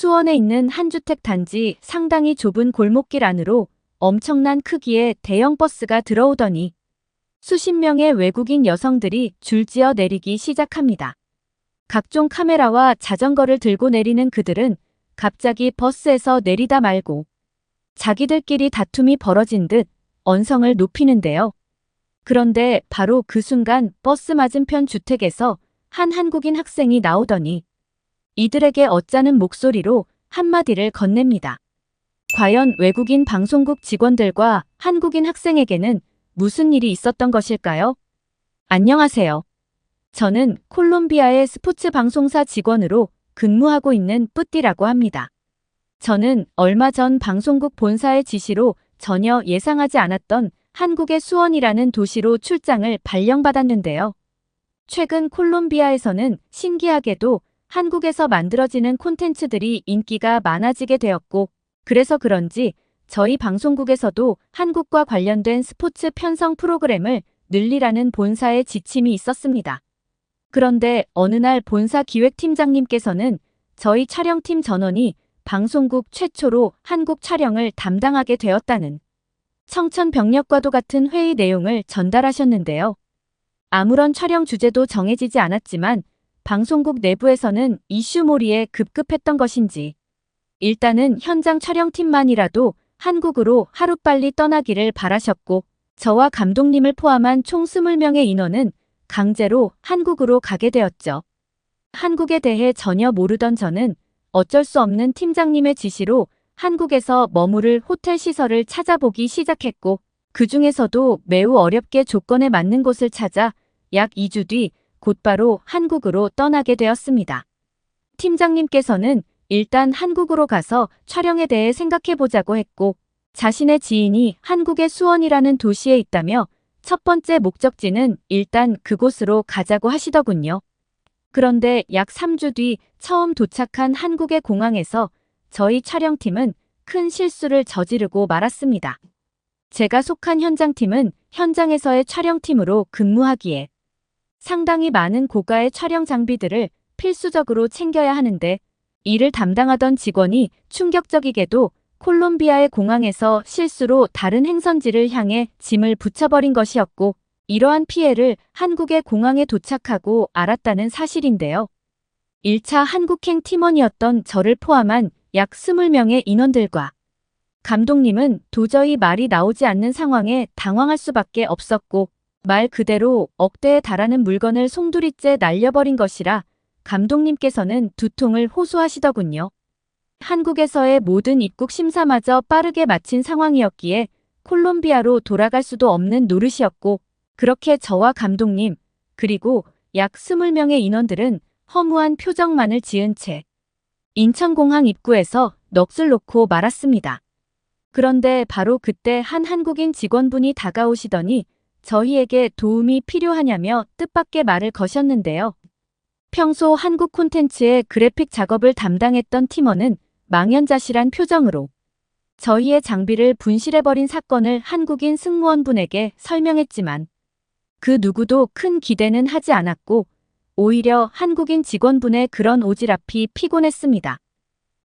수원에 있는 한 주택 단지 상당히 좁은 골목길 안으로 엄청난 크기의 대형 버스가 들어오더니 수십 명의 외국인 여성들이 줄지어 내리기 시작합니다. 각종 카메라와 자전거를 들고 내리는 그들은 갑자기 버스에서 내리다 말고 자기들끼리 다툼이 벌어진 듯 언성을 높이는데요. 그런데 바로 그 순간 버스 맞은편 주택에서 한 한국인 학생이 나오더니 이들에게 어짜는 목소리로 한마디를 건넵니다. 과연 외국인 방송국 직원들과 한국인 학생에게는 무슨 일이 있었던 것일까요? 안녕하세요. 저는 콜롬비아의 스포츠 방송사 직원으로 근무하고 있는 뿌띠라고 합니다. 저는 얼마 전 방송국 본사의 지시로 전혀 예상하지 않았던 한국의 수원이라는 도시로 출장을 발령받았는데요. 최근 콜롬비아에서는 신기하게도 한국에서 만들어지는 콘텐츠들이 인기가 많아지게 되었고, 그래서 그런지 저희 방송국에서도 한국과 관련된 스포츠 편성 프로그램을 늘리라는 본사의 지침이 있었습니다. 그런데 어느 날 본사 기획팀장님께서는 저희 촬영팀 전원이 방송국 최초로 한국 촬영을 담당하게 되었다는 청천벽력과도 같은 회의 내용을 전달하셨는데요. 아무런 촬영 주제도 정해지지 않았지만 방송국 내부에서는 이슈몰이에 급급했던 것인지 일단은 현장 촬영팀만이라도 한국으로 하루빨리 떠나기를 바라셨고, 저와 감독님을 포함한 총 20명의 인원은 강제로 한국으로 가게 되었죠. 한국에 대해 전혀 모르던 저는 어쩔 수 없는 팀장님의 지시로 한국에서 머무를 호텔 시설을 찾아보기 시작했고, 그 중에서도 매우 어렵게 조건에 맞는 곳을 찾아 약 2주 뒤 곧바로 한국으로 떠나게 되었습니다. 팀장님께서는 일단 한국으로 가서 촬영에 대해 생각해보자고 했고, 자신의 지인이 한국의 수원이라는 도시에 있다며 첫 번째 목적지는 일단 그곳으로 가자고 하시더군요. 그런데 약 3주 뒤 처음 도착한 한국의 공항에서 저희 촬영팀은 큰 실수를 저지르고 말았습니다. 제가 속한 현장팀은 현장에서의 촬영팀으로 근무하기에 상당히 많은 고가의 촬영 장비들을 필수적으로 챙겨야 하는데, 이를 담당하던 직원이 충격적이게도 콜롬비아의 공항에서 실수로 다른 행선지를 향해 짐을 붙여버린 것이었고, 이러한 피해를 한국의 공항에 도착하고 알았다는 사실인데요. 1차 한국행 팀원이었던 저를 포함한 약 20명의 인원들과 감독님은 도저히 말이 나오지 않는 상황에 당황할 수밖에 없었고, 말 그대로 억대에 달하는 물건을 송두리째 날려버린 것이라 감독님께서는 두통을 호소하시더군요. 한국에서의 모든 입국 심사마저 빠르게 마친 상황이었기에 콜롬비아로 돌아갈 수도 없는 노릇이었고, 그렇게 저와 감독님, 그리고 약 20명의 인원들은 허무한 표정만을 지은 채 인천공항 입구에서 넋을 놓고 말았습니다. 그런데 바로 그때 한 한국인 직원분이 다가오시더니 저희에게 도움이 필요하냐며 뜻밖의 말을 거셨는데요. 평소 한국 콘텐츠의 그래픽 작업을 담당했던 팀원은 망연자실한 표정으로 저희의 장비를 분실해버린 사건을 한국인 승무원분에게 설명했지만 그 누구도 큰 기대는 하지 않았고, 오히려 한국인 직원분의 그런 오지랖이 피곤했습니다.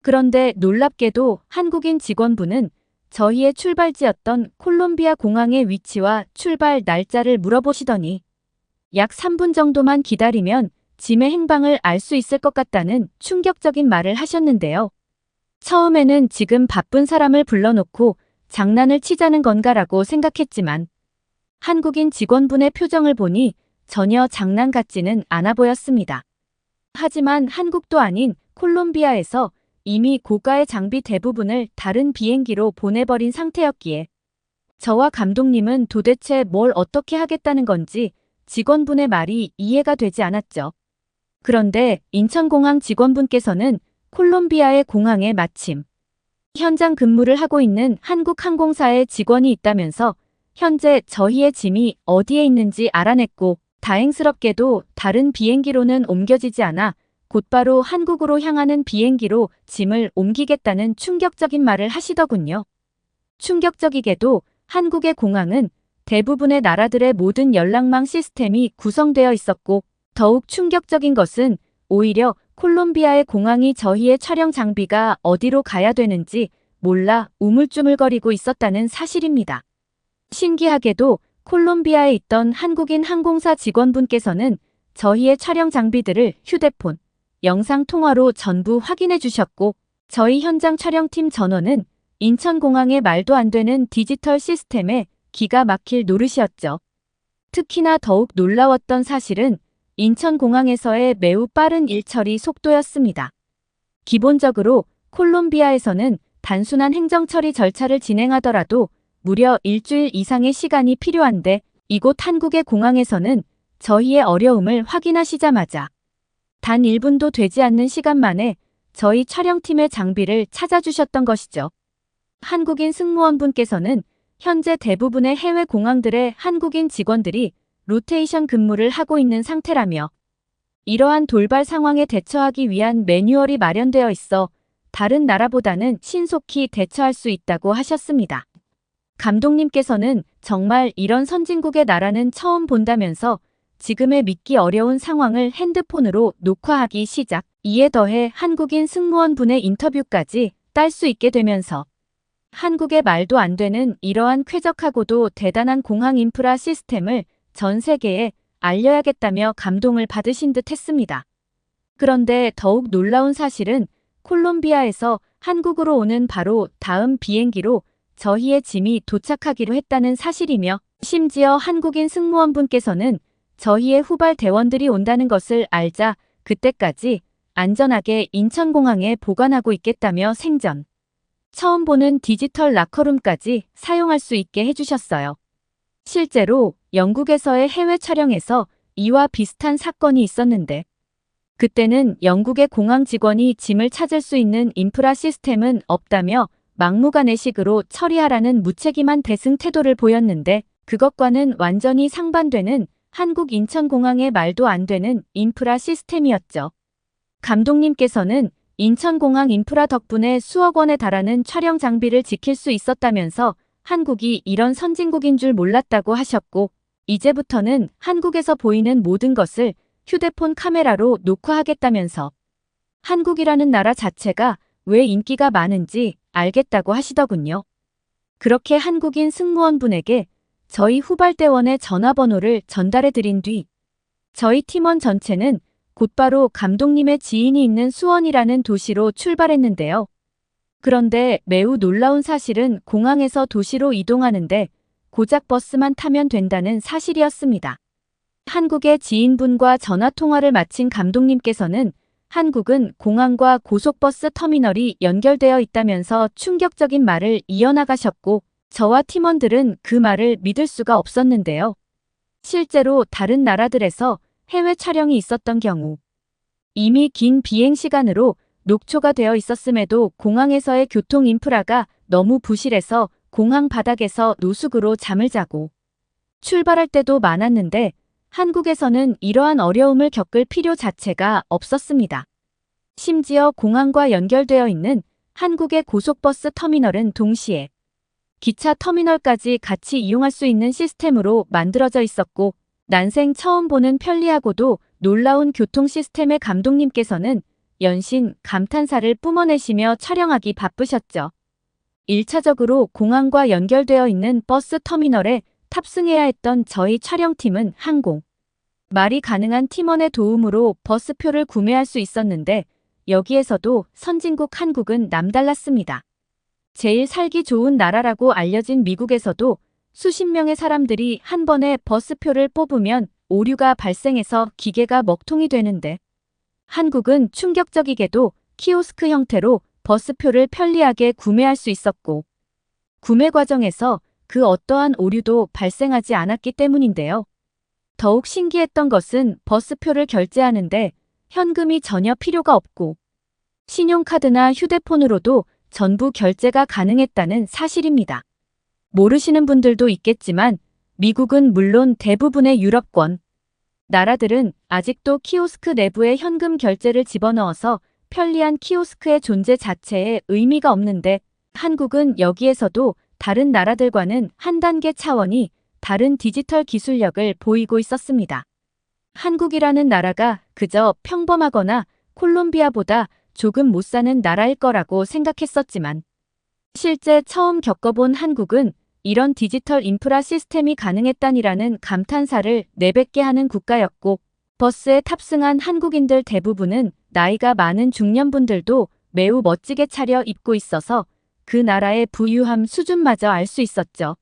그런데 놀랍게도 한국인 직원분은 저희의 출발지였던 콜롬비아 공항의 위치와 출발 날짜를 물어보시더니 약 3분 정도만 기다리면 짐의 행방을 알 수 있을 것 같다는 충격적인 말을 하셨는데요. 처음에는 지금 바쁜 사람을 불러놓고 장난을 치자는 건가라고 생각했지만 한국인 직원분의 표정을 보니 전혀 장난 같지는 않아 보였습니다. 하지만 한국도 아닌 콜롬비아에서 이미 고가의 장비 대부분을 다른 비행기로 보내버린 상태였기에 저와 감독님은 도대체 뭘 어떻게 하겠다는 건지 직원분의 말이 이해가 되지 않았죠. 그런데 인천공항 직원분께서는 콜롬비아의 공항에 마침 현장 근무를 하고 있는 한국항공사의 직원이 있다면서 현재 저희의 짐이 어디에 있는지 알아냈고, 다행스럽게도 다른 비행기로는 옮겨지지 않아 곧바로 한국으로 향하는 비행기로 짐을 옮기겠다는 충격적인 말을 하시더군요. 충격적이게도 한국의 공항은 대부분의 나라들의 모든 연락망 시스템이 구성되어 있었고, 더욱 충격적인 것은 오히려 콜롬비아의 공항이 저희의 촬영 장비가 어디로 가야 되는지 몰라 우물쭈물거리고 있었다는 사실입니다. 신기하게도 콜롬비아에 있던 한국인 항공사 직원분께서는 저희의 촬영 장비들을 휴대폰, 영상통화로 전부 확인해 주셨고, 저희 현장 촬영팀 전원은 인천공항의 말도 안 되는 디지털 시스템에 기가 막힐 노릇이었죠. 특히나 더욱 놀라웠던 사실은 인천공항에서의 매우 빠른 일처리 속도였습니다. 기본적으로 콜롬비아에서는 단순한 행정처리 절차를 진행하더라도 무려 일주일 이상의 시간이 필요한데, 이곳 한국의 공항에서는 저희의 어려움을 확인하시자마자 단 1분도 되지 않는 시간 만에 저희 촬영팀의 장비를 찾아주셨던 것이죠. 한국인 승무원분께서는 현재 대부분의 해외 공항들의 한국인 직원들이 로테이션 근무를 하고 있는 상태라며, 이러한 돌발 상황에 대처하기 위한 매뉴얼이 마련되어 있어 다른 나라보다는 신속히 대처할 수 있다고 하셨습니다. 감독님께서는 정말 이런 선진국의 나라는 처음 본다면서 지금의 믿기 어려운 상황을 핸드폰으로 녹화하기 시작, 이에 더해 한국인 승무원분의 인터뷰까지 딸 수 있게 되면서 한국의 말도 안 되는 이러한 쾌적하고도 대단한 공항 인프라 시스템을 전 세계에 알려야겠다며 감동을 받으신 듯 했습니다. 그런데 더욱 놀라운 사실은 콜롬비아에서 한국으로 오는 바로 다음 비행기로 저희의 짐이 도착하기로 했다는 사실이며, 심지어 한국인 승무원분께서는 저희의 후발 대원들이 온다는 것을 알자 그때까지 안전하게 인천공항에 보관하고 있겠다며 생전 처음 보는 디지털 라커룸까지 사용할 수 있게 해주셨어요. 실제로 영국에서의 해외 촬영에서 이와 비슷한 사건이 있었는데, 그때는 영국의 공항 직원이 짐을 찾을 수 있는 인프라 시스템은 없다며 막무가내식으로 처리하라는 무책임한 대승 태도를 보였는데, 그것과는 완전히 상반되는 한국 인천공항의 말도 안 되는 인프라 시스템이었죠. 감독님께서는 인천공항 인프라 덕분에 수억 원에 달하는 촬영 장비를 지킬 수 있었다면서 한국이 이런 선진국인 줄 몰랐다고 하셨고, 이제부터는 한국에서 보이는 모든 것을 휴대폰 카메라로 녹화하겠다면서 한국이라는 나라 자체가 왜 인기가 많은지 알겠다고 하시더군요. 그렇게 한국인 승무원분에게 저희 후발대원의 전화번호를 전달해 드린 뒤 저희 팀원 전체는 곧바로 감독님의 지인이 있는 수원이라는 도시로 출발했는데요. 그런데 매우 놀라운 사실은 공항에서 도시로 이동하는데 고작 버스만 타면 된다는 사실이었습니다. 한국의 지인분과 전화통화를 마친 감독님께서는 한국은 공항과 고속버스 터미널이 연결되어 있다면서 충격적인 말을 이어나가셨고, 저와 팀원들은 그 말을 믿을 수가 없었는데요. 실제로 다른 나라들에서 해외 촬영이 있었던 경우 이미 긴 비행 시간으로 녹초가 되어 있었음에도 공항에서의 교통 인프라가 너무 부실해서 공항 바닥에서 노숙으로 잠을 자고 출발할 때도 많았는데, 한국에서는 이러한 어려움을 겪을 필요 자체가 없었습니다. 심지어 공항과 연결되어 있는 한국의 고속버스 터미널은 동시에 기차 터미널까지 같이 이용할 수 있는 시스템으로 만들어져 있었고, 난생 처음 보는 편리하고도 놀라운 교통 시스템의 감독님께서는 연신 감탄사를 뿜어내시며 촬영하기 바쁘셨죠. 1차적으로 공항과 연결되어 있는 버스 터미널에 탑승해야 했던 저희 촬영팀은 항공 말이 가능한 팀원의 도움으로 버스표를 구매할 수 있었는데, 여기에서도 선진국 한국은 남달랐습니다. 제일 살기 좋은 나라라고 알려진 미국에서도 수십 명의 사람들이 한 번에 버스표를 뽑으면 오류가 발생해서 기계가 먹통이 되는데, 한국은 충격적이게도 키오스크 형태로 버스표를 편리하게 구매할 수 있었고, 구매 과정에서 그 어떠한 오류도 발생하지 않았기 때문인데요. 더욱 신기했던 것은 버스표를 결제하는데 현금이 전혀 필요가 없고 신용카드나 휴대폰으로도 전부 결제가 가능했다는 사실입니다. 모르시는 분들도 있겠지만 미국은 물론 대부분의 유럽권 나라들은 아직도 키오스크 내부에 현금 결제를 집어넣어서 편리한 키오스크의 존재 자체에 의미가 없는데, 한국은 여기에서도 다른 나라들과는 한 단계 차원이 다른 디지털 기술력을 보이고 있었습니다. 한국이라는 나라가 그저 평범하거나 콜롬비아보다 조금 못 사는 나라일 거라고 생각했었지만 실제 처음 겪어본 한국은 이런 디지털 인프라 시스템이 가능했다니라는 감탄사를 내뱉게 하는 국가였고 버스에 탑승한 한국인들 대부분은 나이가 많은 중년분들도 매우 멋지게 차려입고 있어서 그 나라의 부유함 수준마저 알 수 있었죠.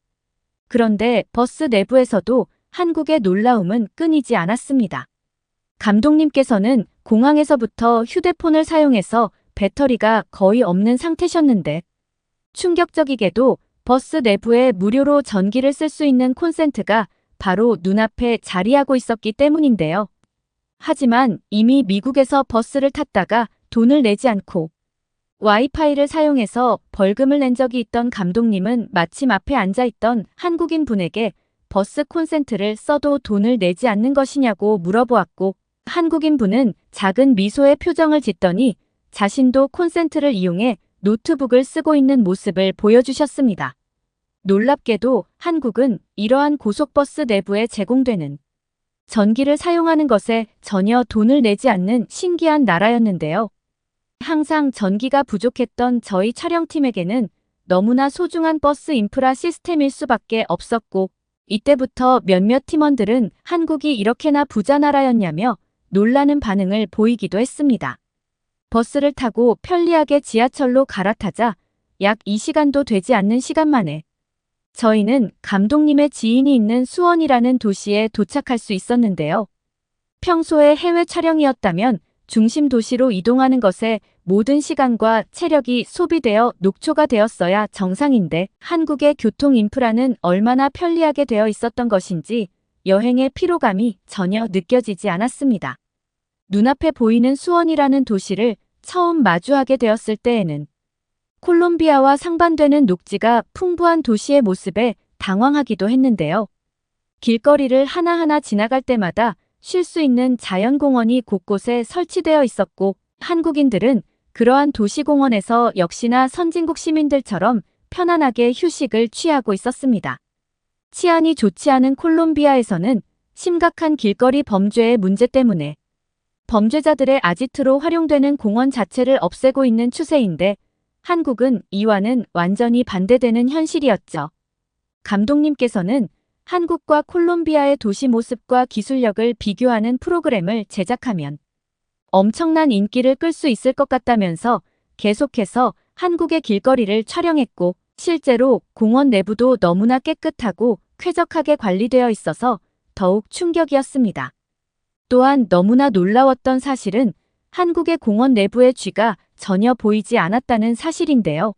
그런데 버스 내부에서도 한국의 놀라움은 끊이지 않았습니다. 감독님께서는 공항에서부터 휴대폰을 사용해서 배터리가 거의 없는 상태셨는데 충격적이게도 버스 내부에 무료로 전기를 쓸 수 있는 콘센트가 바로 눈앞에 자리하고 있었기 때문인데요. 하지만 이미 미국에서 버스를 탔다가 돈을 내지 않고 와이파이를 사용해서 벌금을 낸 적이 있던 감독님은 마침 앞에 앉아있던 한국인 분에게 버스 콘센트를 써도 돈을 내지 않는 것이냐고 물어보았고 한국인 분은 작은 미소의 표정을 짓더니 자신도 콘센트를 이용해 노트북을 쓰고 있는 모습을 보여주셨습니다. 놀랍게도 한국은 이러한 고속버스 내부에 제공되는 전기를 사용하는 것에 전혀 돈을 내지 않는 신기한 나라였는데요. 항상 전기가 부족했던 저희 촬영팀에게는 너무나 소중한 버스 인프라 시스템일 수밖에 없었고 이때부터 몇몇 팀원들은 한국이 이렇게나 부자 나라였냐며 놀라는 반응을 보이기도 했습니다. 버스를 타고 편리하게 지하철로 갈아타자 약 2시간도 되지 않는 시간 만에 저희는 감독님의 지인이 있는 수원이라는 도시에 도착할 수 있었는데요. 평소에 해외 촬영이었다면 중심 도시로 이동하는 것에 모든 시간과 체력이 소비되어 녹초가 되었어야 정상인데 한국의 교통 인프라는 얼마나 편리하게 되어 있었던 것인지 여행의 피로감이 전혀 느껴지지 않았습니다. 눈앞에 보이는 수원이라는 도시를 처음 마주하게 되었을 때에는 콜롬비아와 상반되는 녹지가 풍부한 도시의 모습에 당황하기도 했는데요. 길거리를 하나하나 지나갈 때마다 쉴 수 있는 자연공원이 곳곳에 설치되어 있었고 한국인들은 그러한 도시공원에서 역시나 선진국 시민들처럼 편안하게 휴식을 취하고 있었습니다. 치안이 좋지 않은 콜롬비아에서는 심각한 길거리 범죄의 문제 때문에 범죄자들의 아지트로 활용되는 공원 자체를 없애고 있는 추세인데 한국은 이와는 완전히 반대되는 현실이었죠. 감독님께서는 한국과 콜롬비아의 도시 모습과 기술력을 비교하는 프로그램을 제작하면 엄청난 인기를 끌 수 있을 것 같다면서 계속해서 한국의 길거리를 촬영했고 실제로 공원 내부도 너무나 깨끗하고 쾌적하게 관리되어 있어서 더욱 충격이었습니다. 또한 너무나 놀라웠던 사실은 한국의 공원 내부의 쥐가 전혀 보이지 않았다는 사실인데요.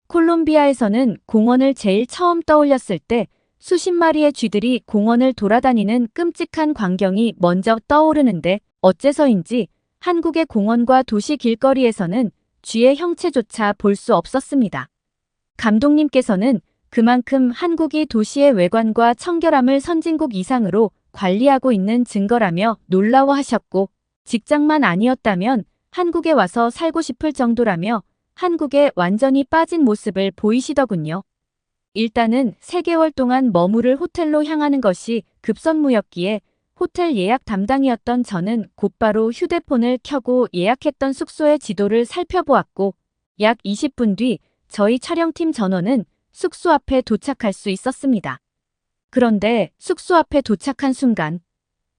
콜롬비아에서는 공원을 제일 처음 떠올렸을 때 수십 마리의 쥐들이 공원을 돌아다니는 끔찍한 광경이 먼저 떠오르는데 어째서인지 한국의 공원과 도시 길거리에서는 쥐의 형체조차 볼 수 없었습니다. 감독님께서는 그만큼 한국이 도시의 외관과 청결함을 선진국 이상으로 관리하고 있는 증거라며 놀라워하셨고 직장만 아니었다면 한국에 와서 살고 싶을 정도라며 한국에 완전히 빠진 모습을 보이시더군요. 일단은 3개월 동안 머무를 호텔로 향하는 것이 급선무였기에 호텔 예약 담당이었던 저는 곧바로 휴대폰을 켜고 예약했던 숙소의 지도를 살펴보았고 약 20분 뒤 저희 촬영팀 전원은 숙소 앞에 도착할 수 있었습니다. 그런데 숙소 앞에 도착한 순간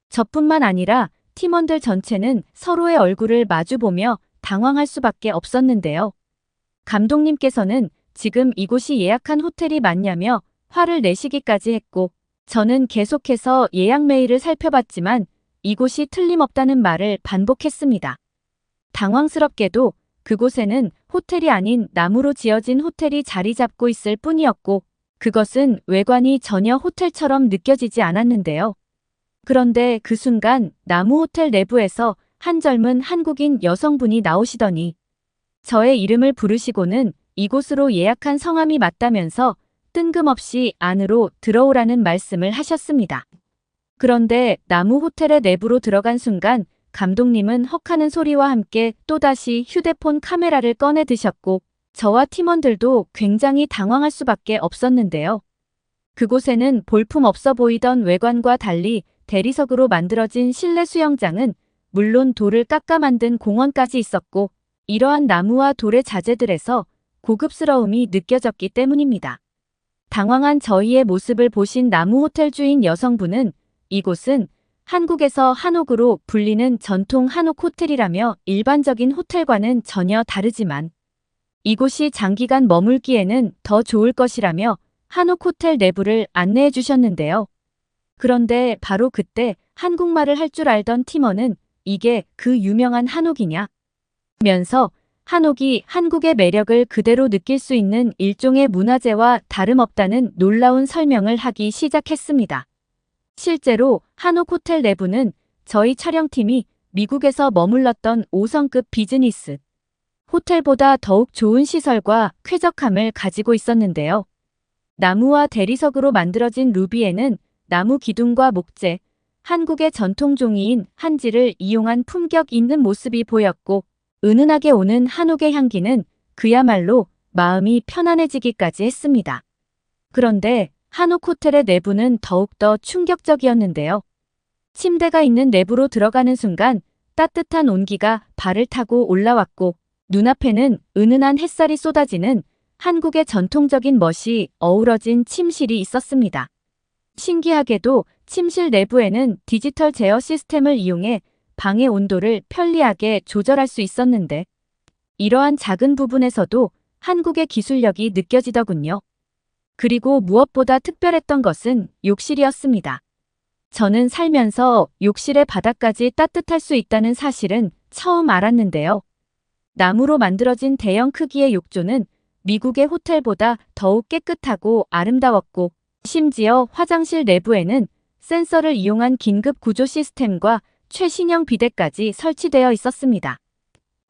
저뿐만 아니라 팀원들 전체는 서로의 얼굴을 마주보며 당황할 수밖에 없었는데요. 감독님께서는 지금 이곳이 예약한 호텔이 맞냐며 화를 내시기까지 했고 저는 계속해서 예약 메일을 살펴봤지만 이곳이 틀림없다는 말을 반복했습니다. 당황스럽게도 그곳에는 호텔이 아닌 나무로 지어진 호텔이 자리 잡고 있을 뿐이었고 그것은 외관이 전혀 호텔처럼 느껴지지 않았는데요. 그런데 그 순간 나무 호텔 내부에서 한 젊은 한국인 여성분이 나오시더니 저의 이름을 부르시고는 이곳으로 예약한 성함이 맞다면서 뜬금없이 안으로 들어오라는 말씀을 하셨습니다. 그런데 나무 호텔의 내부로 들어간 순간 감독님은 헉하는 소리와 함께 또다시 휴대폰 카메라를 꺼내 드셨고 저와 팀원들도 굉장히 당황할 수밖에 없었는데요. 그곳에는 볼품 없어 보이던 외관과 달리 대리석으로 만들어진 실내 수영장은 물론 돌을 깎아 만든 공원까지 있었고 이러한 나무와 돌의 자재들에서 고급스러움이 느껴졌기 때문입니다. 당황한 저희의 모습을 보신 나무 호텔 주인 여성분은 이곳은 한국에서 한옥으로 불리는 전통 한옥 호텔이라며 일반적인 호텔과는 전혀 다르지만 이곳이 장기간 머물기에는 더 좋을 것이라며 한옥 호텔 내부를 안내해 주셨는데요. 그런데 바로 그때 한국말을 할 줄 알던 팀원은 이게 그 유명한 한옥이냐? 면서 한옥이 한국의 매력을 그대로 느낄 수 있는 일종의 문화재와 다름없다는 놀라운 설명을 하기 시작했습니다. 실제로 한옥 호텔 내부는 저희 촬영팀이 미국에서 머물렀던 5성급 비즈니스 호텔보다 더욱 좋은 시설과 쾌적함을 가지고 있었는데요. 나무와 대리석으로 만들어진 루비에는 나무 기둥과 목재, 한국의 전통 종이인 한지를 이용한 품격 있는 모습이 보였고 은은하게 오는 한옥의 향기는 그야말로 마음이 편안해지기까지 했습니다. 그런데 한옥 호텔의 내부는 더욱더 충격적이었는데요. 침대가 있는 내부로 들어가는 순간 따뜻한 온기가 발을 타고 올라왔고 눈앞에는 은은한 햇살이 쏟아지는 한국의 전통적인 멋이 어우러진 침실이 있었습니다. 신기하게도 침실 내부에는 디지털 제어 시스템을 이용해 방의 온도를 편리하게 조절할 수 있었는데 이러한 작은 부분에서도 한국의 기술력이 느껴지더군요. 그리고 무엇보다 특별했던 것은 욕실이었습니다. 저는 살면서 욕실의 바닥까지 따뜻할 수 있다는 사실은 처음 알았는데요. 나무로 만들어진 대형 크기의 욕조는 미국의 호텔보다 더욱 깨끗하고 아름다웠고 심지어 화장실 내부에는 센서를 이용한 긴급 구조 시스템과 최신형 비데까지 설치되어 있었습니다.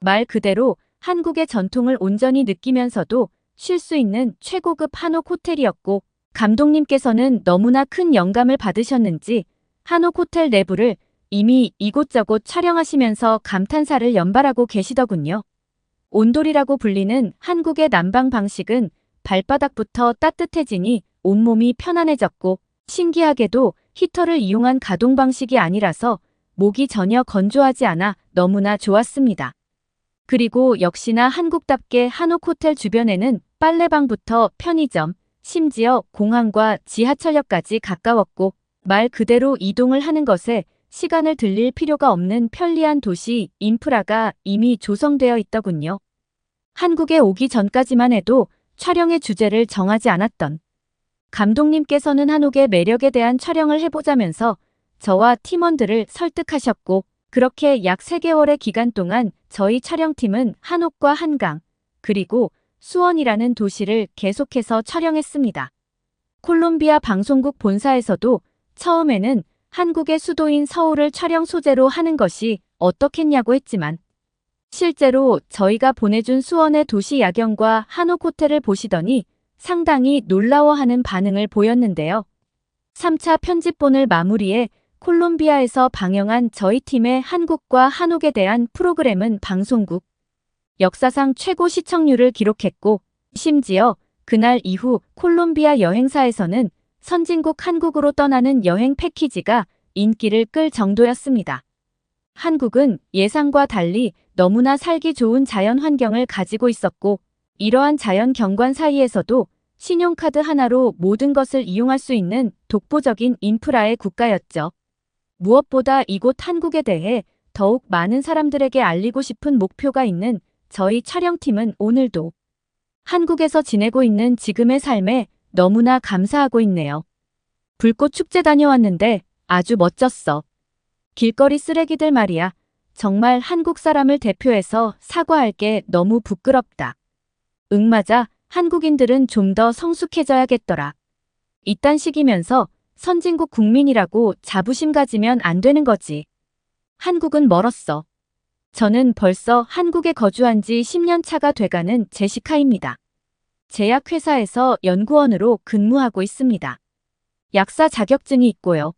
말 그대로 한국의 전통을 온전히 느끼면서도 쉴 수 있는 최고급 한옥 호텔이었고 감독님께서는 너무나 큰 영감을 받으셨는지 한옥 호텔 내부를 이미 이곳저곳 촬영하시면서 감탄사를 연발하고 계시더군요. 온돌이라고 불리는 한국의 난방 방식은 발바닥부터 따뜻해지니 온몸이 편안해졌고 신기하게도 히터를 이용한 가동 방식이 아니라서 목이 전혀 건조하지 않아 너무나 좋았습니다. 그리고 역시나 한국답게 한옥 호텔 주변에는 빨래방부터 편의점, 심지어 공항과 지하철역까지 가까웠고 말 그대로 이동을 하는 것에 시간을 들릴 필요가 없는 편리한 도시 인프라가 이미 조성되어 있더군요. 한국에 오기 전까지만 해도 촬영의 주제를 정하지 않았던 감독님께서는 한옥의 매력에 대한 촬영을 해보자면서 저와 팀원들을 설득하셨고 그렇게 약 3개월의 기간 동안 저희 촬영팀은 한옥과 한강, 그리고 수원이라는 도시를 계속해서 촬영했습니다. 콜롬비아 방송국 본사에서도 처음에는 한국의 수도인 서울을 촬영 소재로 하는 것이 어떻겠냐고 했지만 실제로 저희가 보내준 수원의 도시 야경과 한옥 호텔을 보시더니 상당히 놀라워하는 반응을 보였는데요. 3차 편집본을 마무리해 콜롬비아에서 방영한 저희 팀의 한국과 한옥에 대한 프로그램은 방송국 역사상 최고 시청률을 기록했고 심지어 그날 이후 콜롬비아 여행사에서는 선진국 한국으로 떠나는 여행 패키지가 인기를 끌 정도였습니다. 한국은 예상과 달리 너무나 살기 좋은 자연 환경을 가지고 있었고 이러한 자연 경관 사이에서도 신용카드 하나로 모든 것을 이용할 수 있는 독보적인 인프라의 국가였죠. 무엇보다 이곳 한국에 대해 더욱 많은 사람들에게 알리고 싶은 목표가 있는 저희 촬영팀은 오늘도 한국에서 지내고 있는 지금의 삶에 너무나 감사하고 있네요. 불꽃 축제 다녀왔는데 아주 멋졌어. 길거리 쓰레기들 말이야. 정말 한국 사람을 대표해서 사과할 게 너무 부끄럽다. 응 맞아. 한국인들은 좀 더 성숙해져야겠더라. 이딴 식이면서 선진국 국민이라고 자부심 가지면 안 되는 거지. 한국은 멀었어. 저는 벌써 한국에 거주한 지 10년 차가 돼가는 제시카입니다. 제약회사에서 연구원으로 근무하고 있습니다. 약사 자격증이 있고요.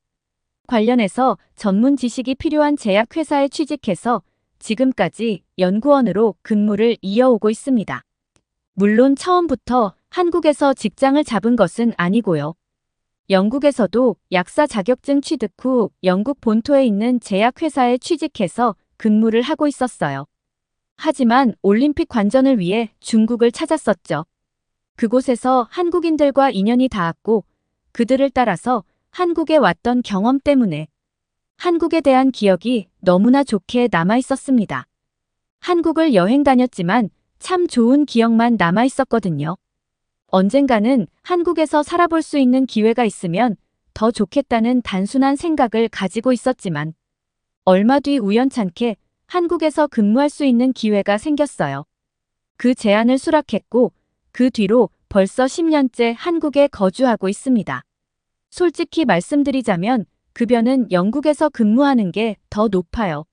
관련해서 전문 지식이 필요한 제약회사에 취직해서 지금까지 연구원으로 근무를 이어오고 있습니다. 물론 처음부터 한국에서 직장을 잡은 것은 아니고요. 영국에서도 약사 자격증 취득 후 영국 본토에 있는 제약회사에 취직해서 근무를 하고 있었어요. 하지만 올림픽 관전을 위해 중국을 찾았었죠. 그곳에서 한국인들과 인연이 닿았고 그들을 따라서 한국에 왔던 경험 때문에 한국에 대한 기억이 너무나 좋게 남아 있었습니다. 한국을 여행 다녔지만 참 좋은 기억만 남아 있었거든요. 언젠가는 한국에서 살아볼 수 있는 기회가 있으면 더 좋겠다는 단순한 생각을 가지고 있었지만 얼마 뒤 우연찮게 한국에서 근무할 수 있는 기회가 생겼어요. 그 제안을 수락했고 그 뒤로 벌써 10년째 한국에 거주하고 있습니다. 솔직히 말씀드리자면 급여는 영국에서 근무하는 게 더 높아요.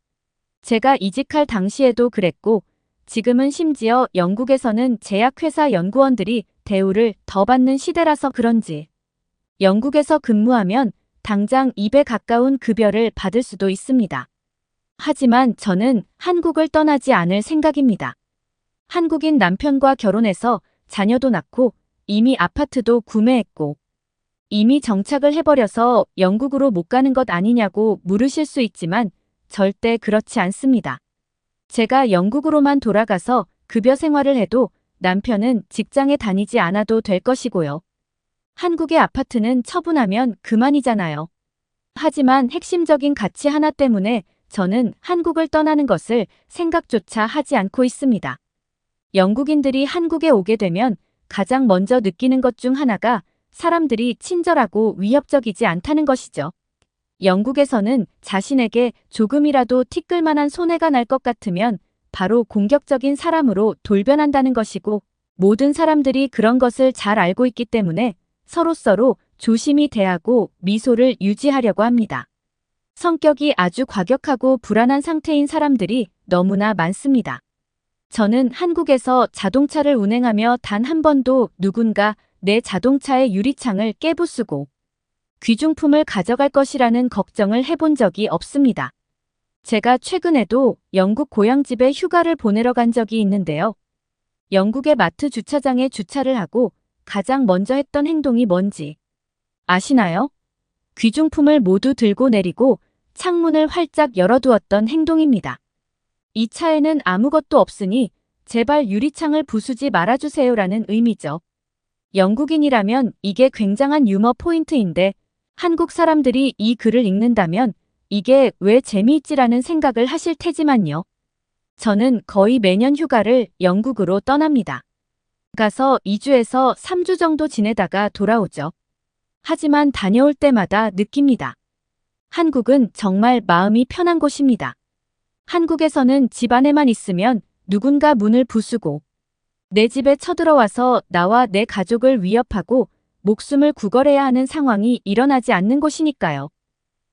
제가 이직할 당시에도 그랬고 지금은 심지어 영국에서는 제약회사 연구원들이 대우를 더 받는 시대라서 그런지 영국에서 근무하면 당장 2배 가까운 급여를 받을 수도 있습니다. 하지만 저는 한국을 떠나지 않을 생각입니다. 한국인 남편과 결혼해서 자녀도 낳고 이미 아파트도 구매했고 이미 정착을 해버려서 영국으로 못 가는 것 아니냐고 물으실 수 있지만 절대 그렇지 않습니다. 제가 영국으로만 돌아가서 급여 생활을 해도 남편은 직장에 다니지 않아도 될 것이고요. 한국의 아파트는 처분하면 그만이잖아요. 하지만 핵심적인 가치 하나 때문에 저는 한국을 떠나는 것을 생각조차 하지 않고 있습니다. 영국인들이 한국에 오게 되면 가장 먼저 느끼는 것 중 하나가 사람들이 친절하고 위협적이지 않다는 것이죠. 영국에서는 자신에게 조금이라도 티끌만한 손해가 날 것 같으면 바로 공격적인 사람으로 돌변한다는 것이고 모든 사람들이 그런 것을 잘 알고 있기 때문에 서로서로 조심히 대하고 미소를 유지하려고 합니다. 성격이 아주 과격하고 불안한 상태인 사람들이 너무나 많습니다. 저는 한국에서 자동차를 운행하며 단 한 번도 누군가 내 자동차의 유리창을 깨부수고 귀중품을 가져갈 것이라는 걱정을 해본 적이 없습니다. 제가 최근에도 영국 고향집에 휴가를 보내러 간 적이 있는데요. 영국의 마트 주차장에 주차를 하고 가장 먼저 했던 행동이 뭔지 아시나요? 귀중품을 모두 들고 내리고 창문을 활짝 열어두었던 행동입니다. 이 차에는 아무것도 없으니 제발 유리창을 부수지 말아주세요라는 의미죠. 영국인이라면 이게 굉장한 유머 포인트인데 한국 사람들이 이 글을 읽는다면 이게 왜 재미있지라는 생각을 하실 테지만요. 저는 거의 매년 휴가를 영국으로 떠납니다. 가서 2주에서 3주 정도 지내다가 돌아오죠. 하지만 다녀올 때마다 느낍니다. 한국은 정말 마음이 편한 곳입니다. 한국에서는 집 안에만 있으면 누군가 문을 부수고 내 집에 쳐들어와서 나와 내 가족을 위협하고 목숨을 구걸해야 하는 상황이 일어나지 않는 곳이니까요.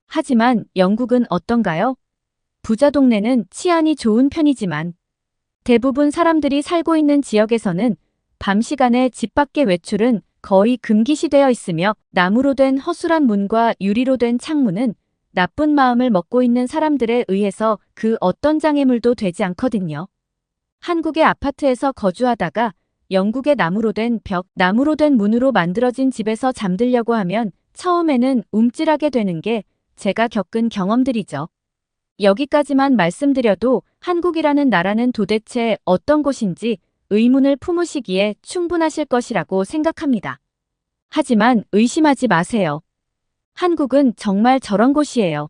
하지만 영국은 어떤가요? 부자 동네는 치안이 좋은 편이지만 대부분 사람들이 살고 있는 지역에서는 밤 시간에 집 밖의 외출은 거의 금기시되어 있으며 나무로 된 허술한 문과 유리로 된 창문은 나쁜 마음을 먹고 있는 사람들에 의해서 그 어떤 장애물도 되지 않거든요. 한국의 아파트에서 거주하다가 영국의 나무로 된 벽, 나무로 된 문으로 만들어진 집에서 잠들려고 하면 처음에는 움찔하게 되는 게 제가 겪은 경험들이죠. 여기까지만 말씀드려도 한국이라는 나라는 도대체 어떤 곳인지 의문을 품으시기에 충분하실 것이라고 생각합니다. 하지만 의심하지 마세요. 한국은 정말 저런 곳이에요.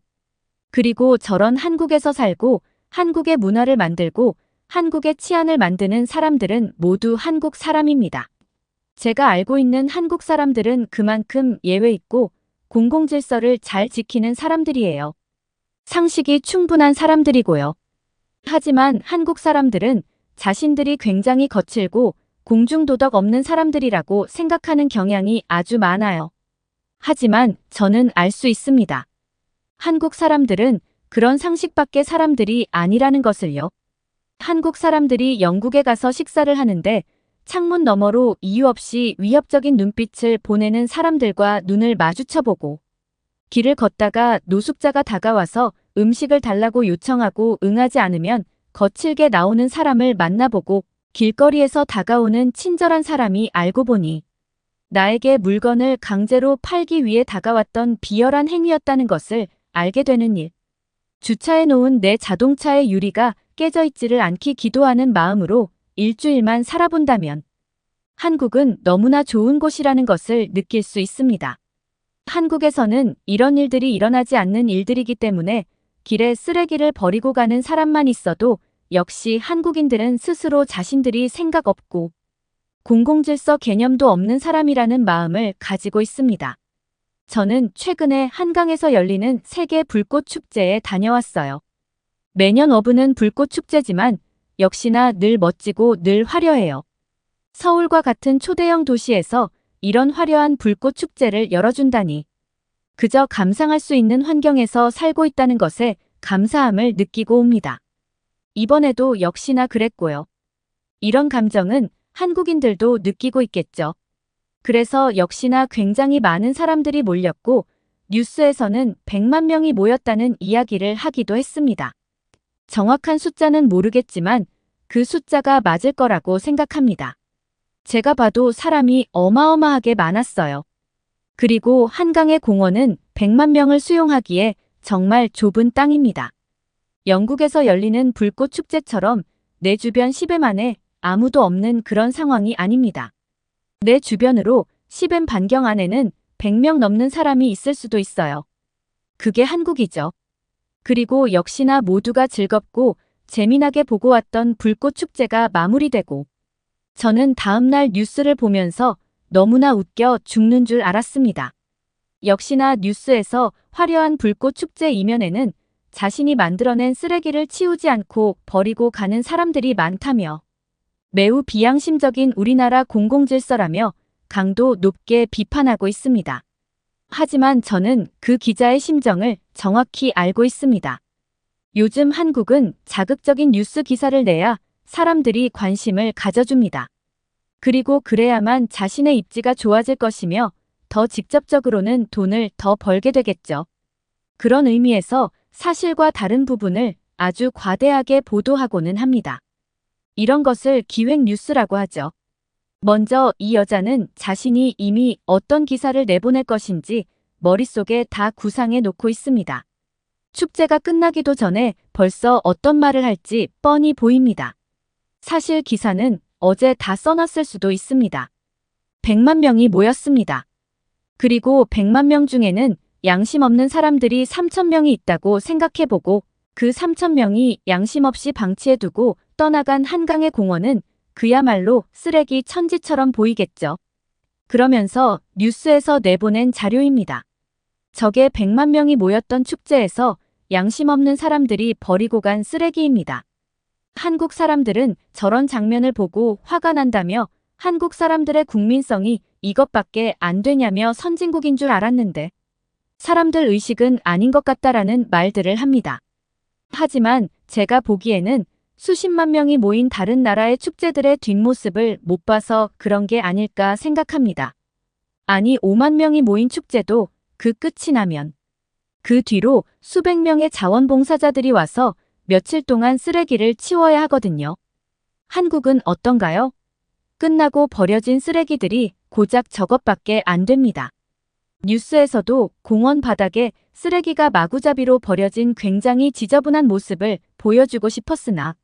그리고 저런 한국에서 살고 한국의 문화를 만들고 한국의 치안을 만드는 사람들은 모두 한국 사람입니다. 제가 알고 있는 한국 사람들은 그만큼 예외 있고 공공질서를 잘 지키는 사람들이에요. 상식이 충분한 사람들이고요. 하지만 한국 사람들은 자신들이 굉장히 거칠고 공중도덕 없는 사람들이라고 생각하는 경향이 아주 많아요. 하지만 저는 알 수 있습니다. 한국 사람들은 그런 상식 밖의 사람들이 아니라는 것을요. 한국 사람들이 영국에 가서 식사를 하는데 창문 너머로 이유 없이 위협적인 눈빛을 보내는 사람들과 눈을 마주쳐보고 길을 걷다가 노숙자가 다가와서 음식을 달라고 요청하고 응하지 않으면 거칠게 나오는 사람을 만나보고 길거리에서 다가오는 친절한 사람이 알고 보니 나에게 물건을 강제로 팔기 위해 다가왔던 비열한 행위였다는 것을 알게 되는 일. 주차해 놓은 내 자동차의 유리가 깨져 있지를 않기 기도하는 마음으로 일주일만 살아본다면 한국은 너무나 좋은 곳이라는 것을 느낄 수 있습니다. 한국에서는 이런 일들이 일어나지 않는 일들이기 때문에 길에 쓰레기를 버리고 가는 사람만 있어도 역시 한국인들은 스스로 자신들이 생각 없고 공공질서 개념도 없는 사람이라는 마음을 가지고 있습니다. 저는 최근에 한강에서 열리는 세계 불꽃 축제에 다녀왔어요. 매년 어부는 불꽃 축제지만 역시나 늘 멋지고 늘 화려해요. 서울과 같은 초대형 도시에서 이런 화려한 불꽃 축제를 열어준다니 그저 감상할 수 있는 환경에서 살고 있다는 것에 감사함을 느끼고 옵니다. 이번에도 역시나 그랬고요. 이런 감정은 한국인들도 느끼고 있겠죠. 그래서 역시나 굉장히 많은 사람들이 몰렸고 뉴스에서는 100만 명이 모였다는 이야기를 하기도 했습니다. 정확한 숫자는 모르겠지만 그 숫자가 맞을 거라고 생각합니다. 제가 봐도 사람이 어마어마하게 많았어요. 그리고 한강의 공원은 100만 명을 수용하기에 정말 좁은 땅입니다. 영국에서 열리는 불꽃 축제처럼 내 주변 10엠 안에 아무도 없는 그런 상황이 아닙니다. 내 주변으로 10엠 반경 안에는 100명 넘는 사람이 있을 수도 있어요. 그게 한국이죠. 그리고 역시나 모두가 즐겁고 재미나게 보고 왔던 불꽃 축제가 마무리되고 저는 다음날 뉴스를 보면서 너무나 웃겨 죽는 줄 알았습니다. 역시나 뉴스에서 화려한 불꽃 축제 이면에는 자신이 만들어낸 쓰레기를 치우지 않고 버리고 가는 사람들이 많다며 매우 비양심적인 우리나라 공공질서라며 강도 높게 비판하고 있습니다. 하지만 저는 그 기자의 심정을 정확히 알고 있습니다. 요즘 한국은 자극적인 뉴스 기사를 내야 사람들이 관심을 가져줍니다. 그리고 그래야만 자신의 입지가 좋아질 것이며 더 직접적으로는 돈을 더 벌게 되겠죠. 그런 의미에서 사실과 다른 부분을 아주 과대하게 보도하고는 합니다. 이런 것을 기획 뉴스라고 하죠. 먼저 이 여자는 자신이 이미 어떤 기사를 내보낼 것인지 머릿속에 다 구상해 놓고 있습니다. 축제가 끝나기도 전에 벌써 어떤 말을 할지 뻔히 보입니다. 사실 기사는 어제 다 써놨을 수도 있습니다. 100만 명이 모였습니다. 그리고 100만 명 중에는 양심 없는 사람들이 3,000명이 있다고 생각해보고 그 3,000명이 양심 없이 방치해두고 떠나간 한강의 공원은 그야말로 쓰레기 천지처럼 보이겠죠. 그러면서 뉴스에서 내보낸 자료입니다. 저게 100만 명이 모였던 축제에서 양심 없는 사람들이 버리고 간 쓰레기입니다. 한국 사람들은 저런 장면을 보고 화가 난다며 한국 사람들의 국민성이 이것밖에 안 되냐며 선진국인 줄 알았는데 사람들 의식은 아닌 것 같다라는 말들을 합니다. 하지만 제가 보기에는 수십만 명이 모인 다른 나라의 축제들의 뒷모습을 못 봐서 그런 게 아닐까 생각합니다. 아니 5만 명이 모인 축제도 그 끝이 나면 그 뒤로 수백 명의 자원봉사자들이 와서 며칠 동안 쓰레기를 치워야 하거든요. 한국은 어떤가요? 끝나고 버려진 쓰레기들이 고작 저것밖에 안 됩니다. 뉴스에서도 공원 바닥에 쓰레기가 마구잡이로 버려진 굉장히 지저분한 모습을 보여주고 싶었으나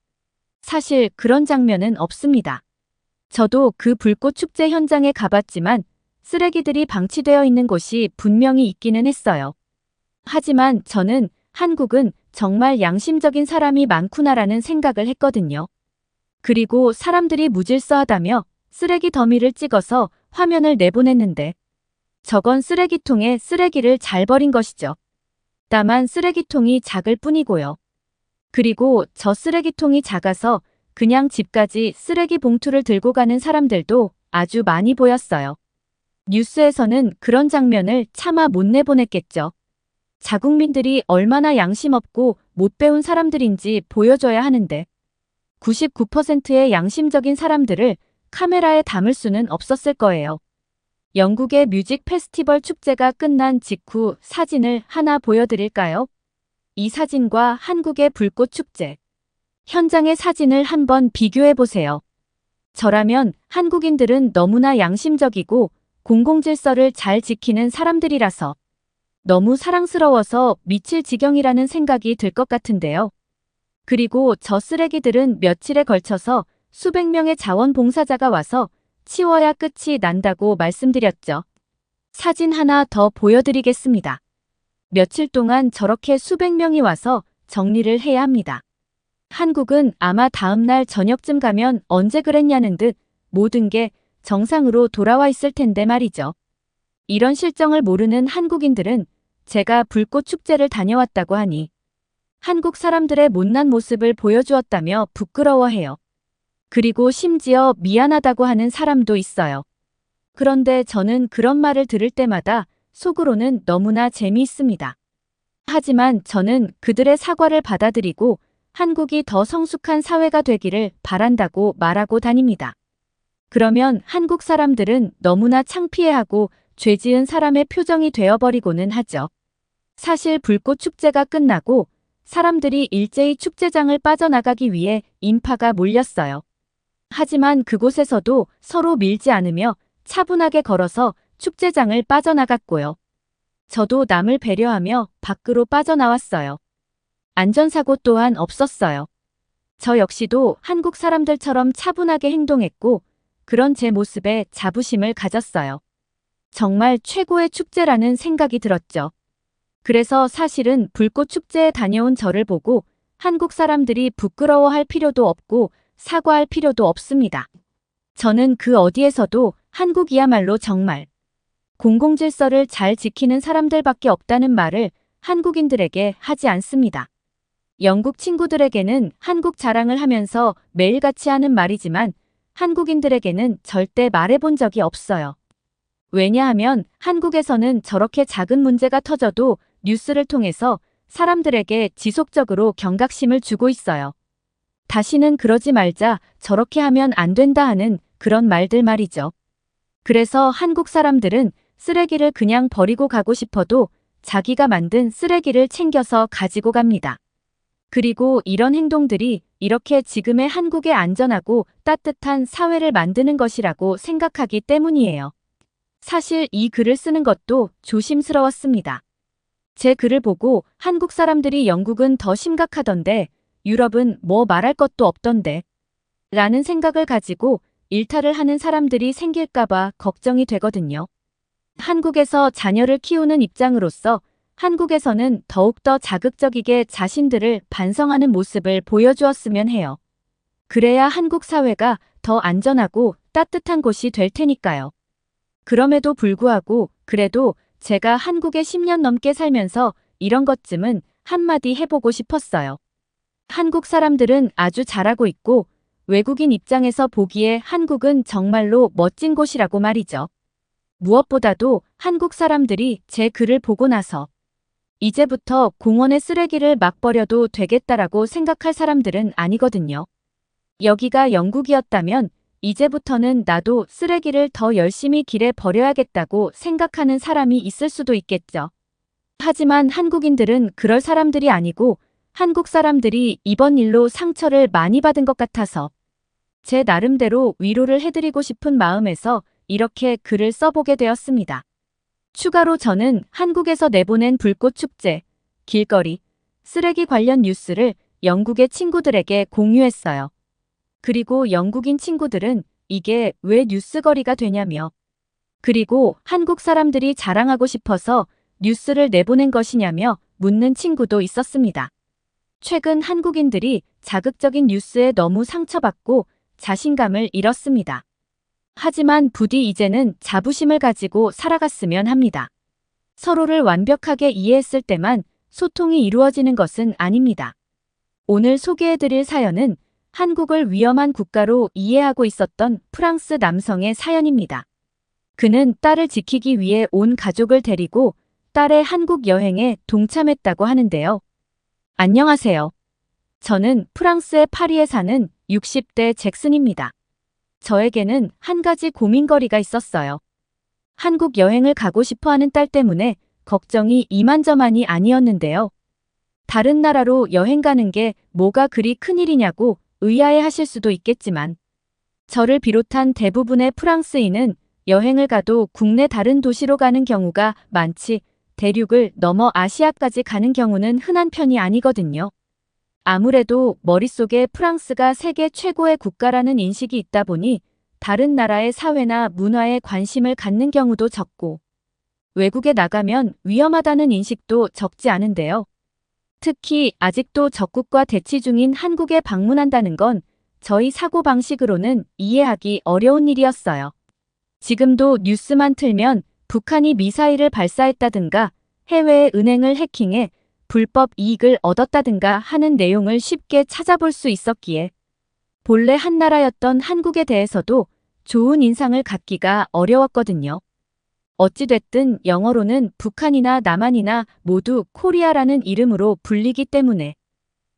사실 그런 장면은 없습니다. 저도 그 불꽃 축제 현장에 가봤지만 쓰레기들이 방치되어 있는 곳이 분명히 있기는 했어요. 하지만 저는 한국은 정말 양심적인 사람이 많구나라는 생각을 했거든요. 그리고 사람들이 무질서하다며 쓰레기 더미를 찍어서 화면을 내보냈는데 저건 쓰레기통에 쓰레기를 잘 버린 것이죠. 다만 쓰레기통이 작을 뿐이고요. 그리고 저 쓰레기통이 작아서 그냥 집까지 쓰레기 봉투를 들고 가는 사람들도 아주 많이 보였어요. 뉴스에서는 그런 장면을 차마 못 내보냈겠죠. 자국민들이 얼마나 양심 없고 못 배운 사람들인지 보여줘야 하는데 99%의 양심적인 사람들을 카메라에 담을 수는 없었을 거예요. 영국의 뮤직 페스티벌 축제가 끝난 직후 사진을 하나 보여드릴까요? 이 사진과 한국의 불꽃 축제. 현장의 사진을 한번 비교해 보세요. 저라면 한국인들은 너무나 양심적이고 공공질서를 잘 지키는 사람들이라서 너무 사랑스러워서 미칠 지경이라는 생각이 들 것 같은데요. 그리고 저 쓰레기들은 며칠에 걸쳐서 수백 명의 자원봉사자가 와서 치워야 끝이 난다고 말씀드렸죠. 사진 하나 더 보여드리겠습니다. 며칠 동안 저렇게 수백 명이 와서 정리를 해야 합니다. 한국은 아마 다음날 저녁쯤 가면 언제 그랬냐는 듯 모든 게 정상으로 돌아와 있을 텐데 말이죠. 이런 실정을 모르는 한국인들은 제가 불꽃 축제를 다녀왔다고 하니 한국 사람들의 못난 모습을 보여주었다며 부끄러워해요. 그리고 심지어 미안하다고 하는 사람도 있어요. 그런데 저는 그런 말을 들을 때마다 속으로는 너무나 재미있습니다. 하지만 저는 그들의 사과를 받아들이고 한국이 더 성숙한 사회가 되기를 바란다고 말하고 다닙니다. 그러면 한국 사람들은 너무나 창피해하고 죄 지은 사람의 표정이 되어버리고는 하죠. 사실 불꽃 축제가 끝나고 사람들이 일제히 축제장을 빠져나가기 위해 인파가 몰렸어요. 하지만 그곳에서도 서로 밀지 않으며 차분하게 걸어서 축제장을 빠져나갔고요. 저도 남을 배려하며 밖으로 빠져나왔어요. 안전사고 또한 없었어요. 저 역시도 한국 사람들처럼 차분하게 행동했고 그런 제 모습에 자부심을 가졌어요. 정말 최고의 축제라는 생각이 들었죠. 그래서 사실은 불꽃 축제에 다녀온 저를 보고 한국 사람들이 부끄러워할 필요도 없고 사과할 필요도 없습니다. 저는 그 어디에서도 한국이야말로 정말 공공질서를 잘 지키는 사람들밖에 없다는 말을 한국인들에게 하지 않습니다. 영국 친구들에게는 한국 자랑을 하면서 매일같이 하는 말이지만 한국인들에게는 절대 말해본 적이 없어요. 왜냐하면 한국에서는 저렇게 작은 문제가 터져도 뉴스를 통해서 사람들에게 지속적으로 경각심을 주고 있어요. 다시는 그러지 말자, 저렇게 하면 안 된다 하는 그런 말들 말이죠. 그래서 한국 사람들은 쓰레기를 그냥 버리고 가고 싶어도 자기가 만든 쓰레기를 챙겨서 가지고 갑니다. 그리고 이런 행동들이 이렇게 지금의 한국의 안전하고 따뜻한 사회를 만드는 것이라고 생각하기 때문이에요. 사실 이 글을 쓰는 것도 조심스러웠습니다. 제 글을 보고 한국 사람들이 영국은 더 심각하던데 유럽은 뭐 말할 것도 없던데 라는 생각을 가지고 일탈을 하는 사람들이 생길까봐 걱정이 되거든요. 한국에서 자녀를 키우는 입장으로서 한국에서는 더욱더 자극적이게 자신들을 반성하는 모습을 보여주었으면 해요. 그래야 한국 사회가 더 안전하고 따뜻한 곳이 될 테니까요. 그럼에도 불구하고 그래도 제가 한국에 10년 넘게 살면서 이런 것쯤은 한마디 해보고 싶었어요. 한국 사람들은 아주 잘하고 있고 외국인 입장에서 보기에 한국은 정말로 멋진 곳이라고 말이죠. 무엇보다도 한국 사람들이 제 글을 보고 나서 이제부터 공원에 쓰레기를 막 버려도 되겠다라고 생각할 사람들은 아니거든요. 여기가 영국이었다면 이제부터는 나도 쓰레기를 더 열심히 길에 버려야겠다고 생각하는 사람이 있을 수도 있겠죠. 하지만 한국인들은 그럴 사람들이 아니고 한국 사람들이 이번 일로 상처를 많이 받은 것 같아서 제 나름대로 위로를 해드리고 싶은 마음에서 이렇게 글을 써보게 되었습니다. 추가로 저는 한국에서 내보낸 불꽃 축제, 길거리, 쓰레기 관련 뉴스를 영국의 친구들에게 공유했어요. 그리고 영국인 친구들은 이게 왜 뉴스거리가 되냐며, 그리고 한국 사람들이 자랑하고 싶어서 뉴스를 내보낸 것이냐며 묻는 친구도 있었습니다. 최근 한국인들이 자극적인 뉴스에 너무 상처받고 자신감을 잃었습니다. 하지만 부디 이제는 자부심을 가지고 살아갔으면 합니다. 서로를 완벽하게 이해했을 때만 소통이 이루어지는 것은 아닙니다. 오늘 소개해드릴 사연은 한국을 위험한 국가로 이해하고 있었던 프랑스 남성의 사연입니다. 그는 딸을 지키기 위해 온 가족을 데리고 딸의 한국 여행에 동참했다고 하는데요. 안녕하세요. 저는 프랑스의 파리에 사는 60대 잭슨입니다. 저에게는 한 가지 고민거리가 있었어요. 한국 여행을 가고 싶어하는 딸 때문에 걱정이 이만저만이 아니었는데요. 다른 나라로 여행 가는 게 뭐가 그리 큰일이냐고 의아해 하실 수도 있겠지만 저를 비롯한 대부분의 프랑스인은 여행을 가도 국내 다른 도시로 가는 경우가 많지 대륙을 넘어 아시아까지 가는 경우는 흔한 편이 아니거든요. 아무래도 머릿속에 프랑스가 세계 최고의 국가라는 인식이 있다 보니 다른 나라의 사회나 문화에 관심을 갖는 경우도 적고 외국에 나가면 위험하다는 인식도 적지 않은데요. 특히 아직도 적국과 대치 중인 한국에 방문한다는 건 저희 사고방식으로는 이해하기 어려운 일이었어요. 지금도 뉴스만 틀면 북한이 미사일을 발사했다든가 해외의 은행을 해킹해 불법 이익을 얻었다든가 하는 내용을 쉽게 찾아볼 수 있었기에 본래 한나라였던 한국에 대해서도 좋은 인상을 갖기가 어려웠거든요. 어찌됐든 영어로는 북한이나 남한이나 모두 코리아라는 이름으로 불리기 때문에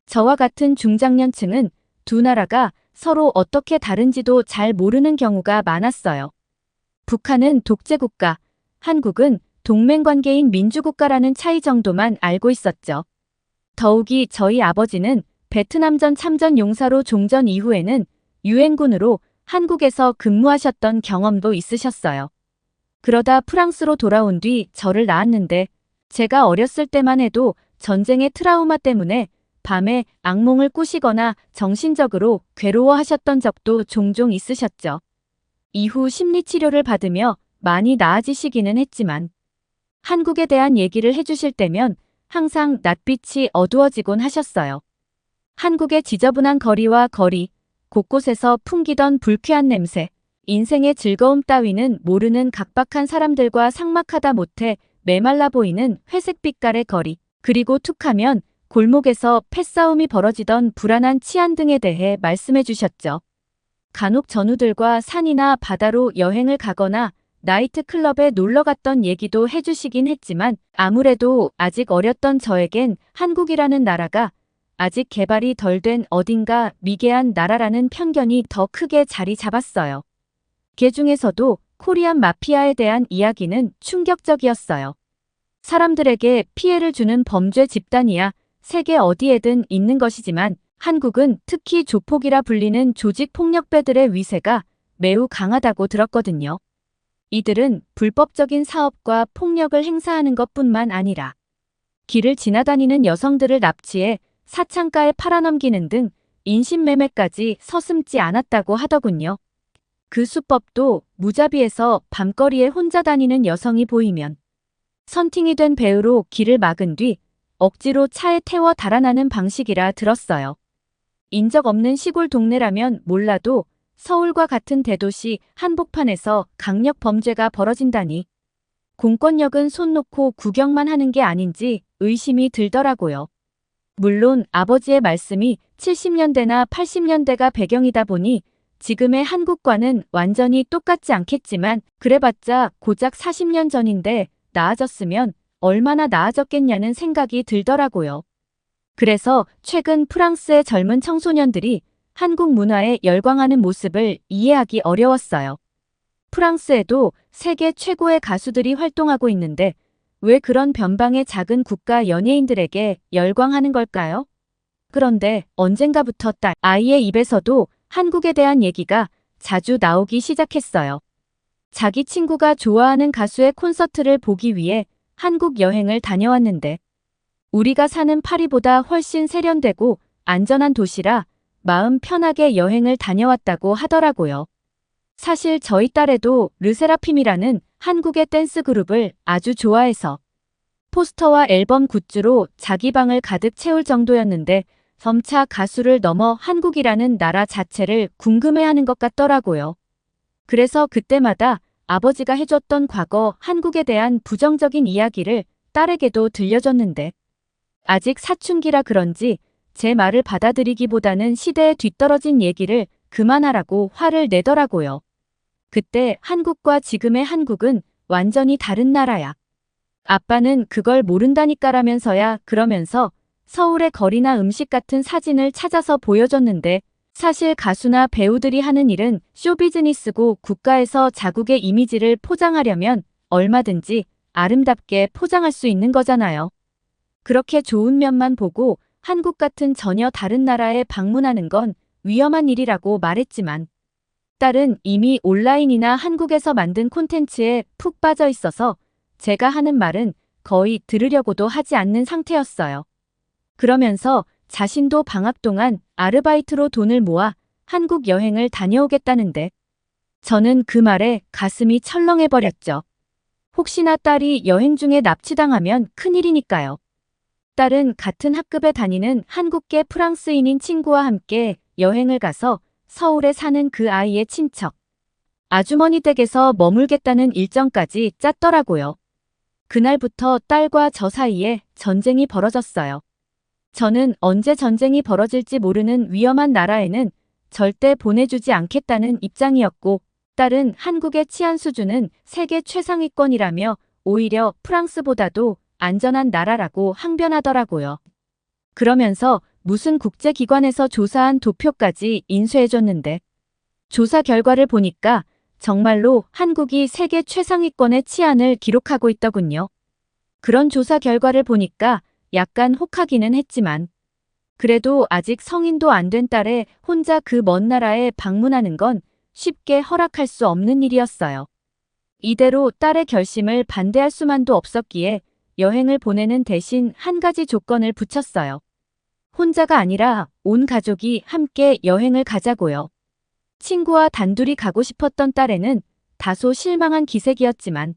저와 같은 중장년층은 두 나라가 서로 어떻게 다른지도 잘 모르는 경우가 많았어요. 북한은 독재국가, 한국은 동맹관계인 민주국가라는 차이 정도만 알고 있었죠. 더욱이 저희 아버지는 베트남전 참전 용사로 종전 이후에는 유엔군으로 한국에서 근무하셨던 경험도 있으셨어요. 그러다 프랑스로 돌아온 뒤 저를 낳았는데 제가 어렸을 때만 해도 전쟁의 트라우마 때문에 밤에 악몽을 꾸시거나 정신적으로 괴로워하셨던 적도 종종 있으셨죠. 이후 심리치료를 받으며 많이 나아지시기는 했지만 한국에 대한 얘기를 해주실 때면 항상 낯빛이 어두워지곤 하셨어요. 한국의 지저분한 거리와 곳곳에서 풍기던 불쾌한 냄새, 인생의 즐거움 따위는 모르는 각박한 사람들과 삭막하다 못해 메말라 보이는 회색빛깔의 거리, 그리고 툭하면 골목에서 패싸움이 벌어지던 불안한 치안 등에 대해 말씀해 주셨죠. 간혹 전우들과 산이나 바다로 여행을 가거나 나이트클럽에 놀러 갔던 얘기도 해주시긴 했지만 아무래도 아직 어렸던 저에겐 한국이라는 나라가 아직 개발이 덜 된 어딘가 미개한 나라라는 편견이 더 크게 자리 잡았어요. 그 중에서도 코리안 마피아에 대한 이야기는 충격적이었어요. 사람들에게 피해를 주는 범죄 집단이야 세계 어디에든 있는 것이지만 한국은 특히 조폭이라 불리는 조직폭력배들의 위세가 매우 강하다고 들었거든요. 이들은 불법적인 사업과 폭력을 행사하는 것뿐만 아니라 길을 지나다니는 여성들을 납치해 사창가에 팔아넘기는 등 인신매매까지 서슴지 않았다고 하더군요. 그 수법도 무자비해서 밤거리에 혼자 다니는 여성이 보이면 선팅이 된 배우로 길을 막은 뒤 억지로 차에 태워 달아나는 방식이라 들었어요. 인적 없는 시골 동네라면 몰라도 서울과 같은 대도시 한복판에서 강력 범죄가 벌어진다니 공권력은 손 놓고 구경만 하는 게 아닌지 의심이 들더라고요. 물론 아버지의 말씀이 70년대나 80년대가 배경이다 보니 지금의 한국과는 완전히 똑같지 않겠지만 그래봤자 고작 40년 전인데 나아졌으면 얼마나 나아졌겠냐는 생각이 들더라고요. 그래서 최근 프랑스의 젊은 청소년들이 한국 문화에 열광하는 모습을 이해하기 어려웠어요. 프랑스에도 세계 최고의 가수들이 활동하고 있는데 왜 그런 변방의 작은 국가 연예인들에게 열광하는 걸까요? 그런데 언젠가부터 딸 아이의 입에서도 한국에 대한 얘기가 자주 나오기 시작했어요. 자기 친구가 좋아하는 가수의 콘서트를 보기 위해 한국 여행을 다녀왔는데 우리가 사는 파리보다 훨씬 세련되고 안전한 도시라 마음 편하게 여행을 다녀왔다고 하더라고요. 사실 저희 딸애도 르세라핌이라는 한국의 댄스 그룹을 아주 좋아해서 포스터와 앨범 굿즈로 자기 방을 가득 채울 정도였는데 점차 가수를 넘어 한국이라는 나라 자체를 궁금해하는 것 같더라고요. 그래서 그때마다 아버지가 해줬던 과거 한국에 대한 부정적인 이야기를 딸에게도 들려줬는데 아직 사춘기라 그런지 제 말을 받아들이기보다는 시대에 뒤떨어진 얘기를 그만하라고 화를 내더라고요. 그때 한국과 지금의 한국은 완전히 다른 나라야. 아빠는 그걸 모른다니까라면서야 그러면서 서울의 거리나 음식 같은 사진을 찾아서 보여줬는데 사실 가수나 배우들이 하는 일은 쇼비즈니스고 국가에서 자국의 이미지를 포장하려면 얼마든지 아름답게 포장할 수 있는 거잖아요. 그렇게 좋은 면만 보고 한국 같은 전혀 다른 나라에 방문하는 건 위험한 일이라고 말했지만 딸은 이미 온라인이나 한국에서 만든 콘텐츠에 푹 빠져 있어서 제가 하는 말은 거의 들으려고도 하지 않는 상태였어요. 그러면서 자신도 방학 동안 아르바이트로 돈을 모아 한국 여행을 다녀오겠다는데 저는 그 말에 가슴이 철렁해버렸죠. 혹시나 딸이 여행 중에 납치당하면 큰일이니까요. 딸은 같은 학급에 다니는 한국계 프랑스인인 친구와 함께 여행을 가서 서울에 사는 그 아이의 친척, 아주머니 댁에서 머물겠다는 일정까지 짰더라고요. 그날부터 딸과 저 사이에 전쟁이 벌어졌어요. 저는 언제 전쟁이 벌어질지 모르는 위험한 나라에는 절대 보내주지 않겠다는 입장이었고, 딸은 한국의 치안 수준은 세계 최상위권이라며 오히려 프랑스보다도 안전한 나라라고 항변하더라고요. 그러면서 무슨 국제기관에서 조사한 도표까지 인수해줬는데 조사 결과를 보니까 정말로 한국이 세계 최상위권의 치안을 기록하고 있더군요. 그런 조사 결과를 보니까 약간 혹하기는 했지만 그래도 아직 성인도 안 된 딸에 혼자 그 먼 나라에 방문하는 건 쉽게 허락할 수 없는 일이었어요. 이대로 딸의 결심을 반대할 수만도 없었기에 여행을 보내는 대신 한 가지 조건을 붙였어요. 혼자가 아니라 온 가족이 함께 여행을 가자고요. 친구와 단둘이 가고 싶었던 딸에는 다소 실망한 기색이었지만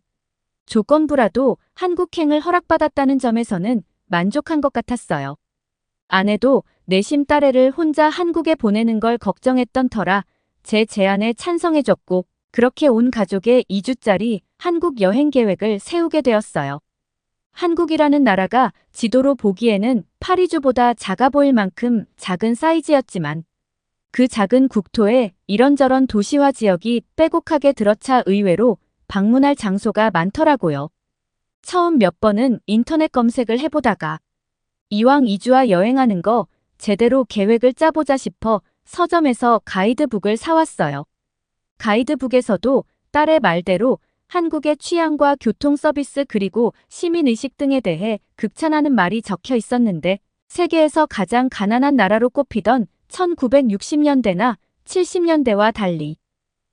조건부라도 한국행을 허락받았다는 점에서는 만족한 것 같았어요. 아내도 내심 딸애를 혼자 한국에 보내는 걸 걱정했던 터라 제 제안에 찬성해줬고 그렇게 온 가족의 2주짜리 한국 여행 계획을 세우게 되었어요. 한국이라는 나라가 지도로 보기에는 파리주보다 작아 보일 만큼 작은 사이즈였지만 그 작은 국토에 이런저런 도시화 지역이 빼곡하게 들어차 의외로 방문할 장소가 많더라고요. 처음 몇 번은 인터넷 검색을 해보다가 이왕 2주와 여행하는 거 제대로 계획을 짜보자 싶어 서점에서 가이드북을 사왔어요. 가이드북에서도 딸의 말대로 한국의 취향과 교통 서비스 그리고 시민의식 등에 대해 극찬하는 말이 적혀 있었는데 세계에서 가장 가난한 나라로 꼽히던 1960년대나 70년대와 달리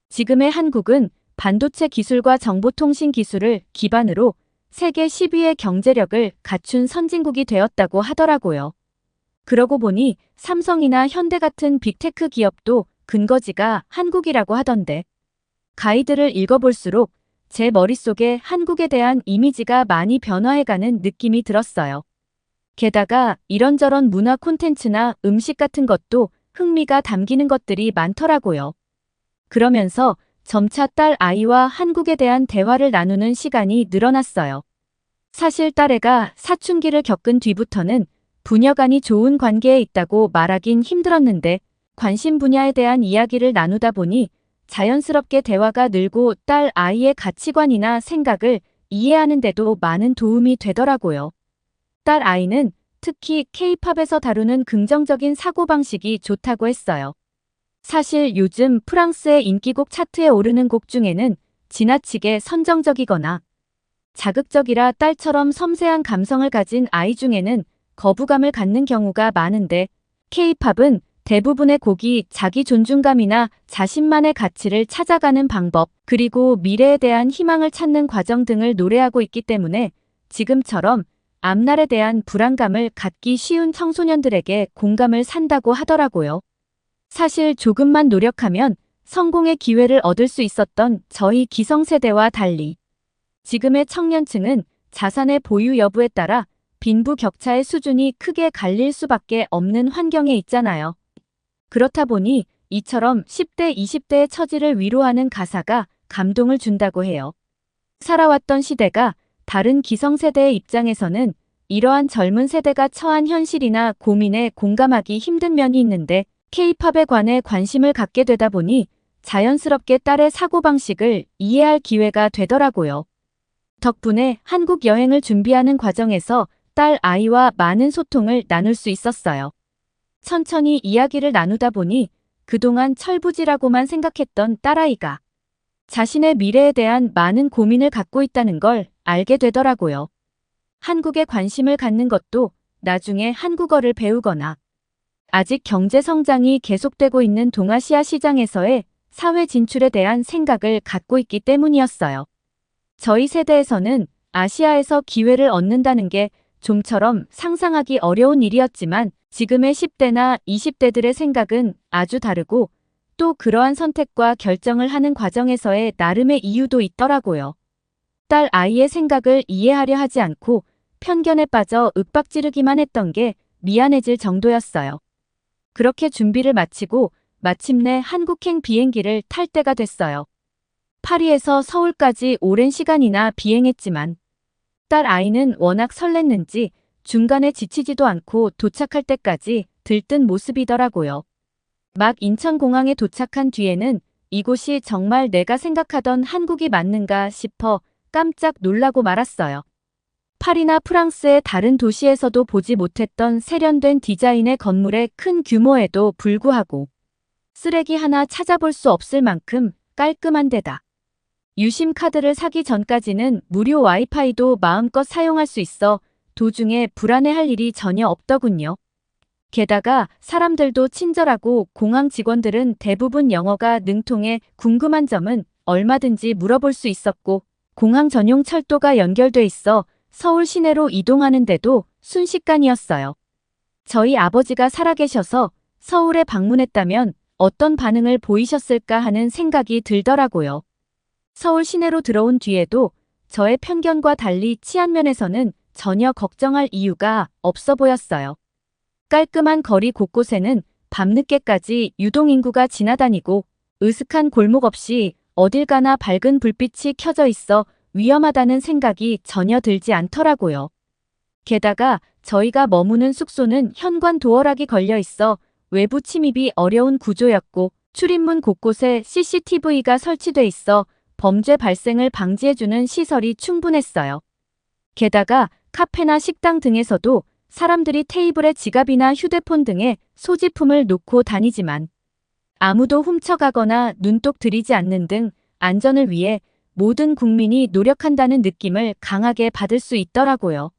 지금의 한국은 반도체 기술과 정보통신 기술을 기반으로 세계 10위의 경제력을 갖춘 선진국이 되었다고 하더라고요. 그러고 보니 삼성이나 현대 같은 빅테크 기업도 근거지가 한국이라고 하던데 가이드를 읽어볼수록 제 머릿속에 한국에 대한 이미지가 많이 변화해가는 느낌이 들었어요. 게다가 이런저런 문화 콘텐츠나 음식 같은 것도 흥미가 담기는 것들이 많더라고요. 그러면서 점차 딸 아이와 한국에 대한 대화를 나누는 시간이 늘어났어요. 사실 딸애가 사춘기를 겪은 뒤부터는 부녀간이 좋은 관계에 있다고 말하긴 힘들었는데 관심 분야에 대한 이야기를 나누다 보니 자연스럽게 대화가 늘고 딸 아이의 가치관이나 생각을 이해하는 데도 많은 도움이 되더라고요. 딸 아이는 특히 K-팝에서 다루는 긍정적인 사고방식이 좋다고 했어요. 사실 요즘 프랑스의 인기곡 차트에 오르는 곡 중에는 지나치게 선정적이거나 자극적이라 딸처럼 섬세한 감성을 가진 아이 중에는 거부감을 갖는 경우가 많은데 K-팝은 대부분의 곡이 자기 존중감이나 자신만의 가치를 찾아가는 방법, 그리고 미래에 대한 희망을 찾는 과정 등을 노래하고 있기 때문에 지금처럼 앞날에 대한 불안감을 갖기 쉬운 청소년들에게 공감을 산다고 하더라고요. 사실 조금만 노력하면 성공의 기회를 얻을 수 있었던 저희 기성세대와 달리 지금의 청년층은 자산의 보유 여부에 따라 빈부격차의 수준이 크게 갈릴 수밖에 없는 환경에 있잖아요. 그렇다 보니 이처럼 10대, 20대의 처지를 위로하는 가사가 감동을 준다고 해요. 살아왔던 시대가 다른 기성세대의 입장에서는 이러한 젊은 세대가 처한 현실이나 고민에 공감하기 힘든 면이 있는데 K-팝에 관해 관심을 갖게 되다 보니 자연스럽게 딸의 사고방식을 이해할 기회가 되더라고요. 덕분에 한국 여행을 준비하는 과정에서 딸 아이와 많은 소통을 나눌 수 있었어요. 천천히 이야기를 나누다 보니 그동안 철부지라고만 생각했던 딸아이가 자신의 미래에 대한 많은 고민을 갖고 있다는 걸 알게 되더라고요. 한국에 관심을 갖는 것도 나중에 한국어를 배우거나 아직 경제 성장이 계속되고 있는 동아시아 시장에서의 사회 진출에 대한 생각을 갖고 있기 때문이었어요. 저희 세대에서는 아시아에서 기회를 얻는다는 게 좀처럼 상상하기 어려운 일이었지만 지금의 10대나 20대들의 생각은 아주 다르고 또 그러한 선택과 결정을 하는 과정에서의 나름의 이유도 있더라고요. 딸 아이의 생각을 이해하려 하지 않고 편견에 빠져 윽박지르기만 했던 게 미안해질 정도였어요. 그렇게 준비를 마치고 마침내 한국행 비행기를 탈 때가 됐어요. 파리에서 서울까지 오랜 시간이나 비행했지만 딸 아이는 워낙 설렜는지 중간에 지치지도 않고 도착할 때까지 들뜬 모습이더라고요. 막 인천공항에 도착한 뒤에는 이곳이 정말 내가 생각하던 한국이 맞는가 싶어 깜짝 놀라고 말았어요. 파리나 프랑스의 다른 도시에서도 보지 못했던 세련된 디자인의 건물의 큰 규모에도 불구하고 쓰레기 하나 찾아볼 수 없을 만큼 깔끔한 데다 유심 카드를 사기 전까지는 무료 와이파이도 마음껏 사용할 수 있어 도중에 불안해할 일이 전혀 없더군요. 게다가 사람들도 친절하고 공항 직원들은 대부분 영어가 능통해 궁금한 점은 얼마든지 물어볼 수 있었고 공항 전용 철도가 연결돼 있어 서울 시내로 이동하는데도 순식간이었어요. 저희 아버지가 살아계셔서 서울에 방문했다면 어떤 반응을 보이셨을까 하는 생각이 들더라고요. 서울 시내로 들어온 뒤에도 저의 편견과 달리 치안 면에서는 전혀 걱정할 이유가 없어 보였어요. 깔끔한 거리 곳곳에는 밤늦게까지 유동인구가 지나다니고 으슥한 골목 없이 어딜 가나 밝은 불빛이 켜져 있어 위험하다는 생각이 전혀 들지 않더라고요. 게다가 저희가 머무는 숙소는 현관 도어락이 걸려 있어 외부 침입이 어려운 구조였고 출입문 곳곳에 CCTV가 설치돼 있어 범죄 발생을 방지해주는 시설이 충분했어요. 게다가 카페나 식당 등에서도 사람들이 테이블에 지갑이나 휴대폰 등의 소지품을 놓고 다니지만 아무도 훔쳐가거나 눈독 들이지 않는 등 안전을 위해 모든 국민이 노력한다는 느낌을 강하게 받을 수 있더라고요.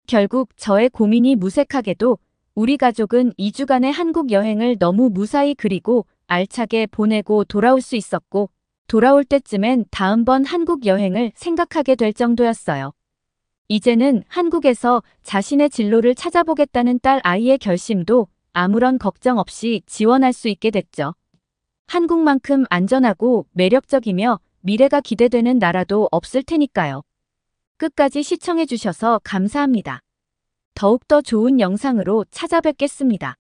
결국 저의 고민이 무색하게도 우리 가족은 2주간의 한국 여행을 너무 무사히 그리고 알차게 보내고 돌아올 수 있었고 돌아올 때쯤엔 다음번 한국 여행을 생각하게 될 정도였어요. 이제는 한국에서 자신의 진로를 찾아보겠다는 딸 아이의 결심도 아무런 걱정 없이 지원할 수 있게 됐죠. 한국만큼 안전하고 매력적이며 미래가 기대되는 나라도 없을 테니까요. 끝까지 시청해주셔서 감사합니다. 더욱더 좋은 영상으로 찾아뵙겠습니다.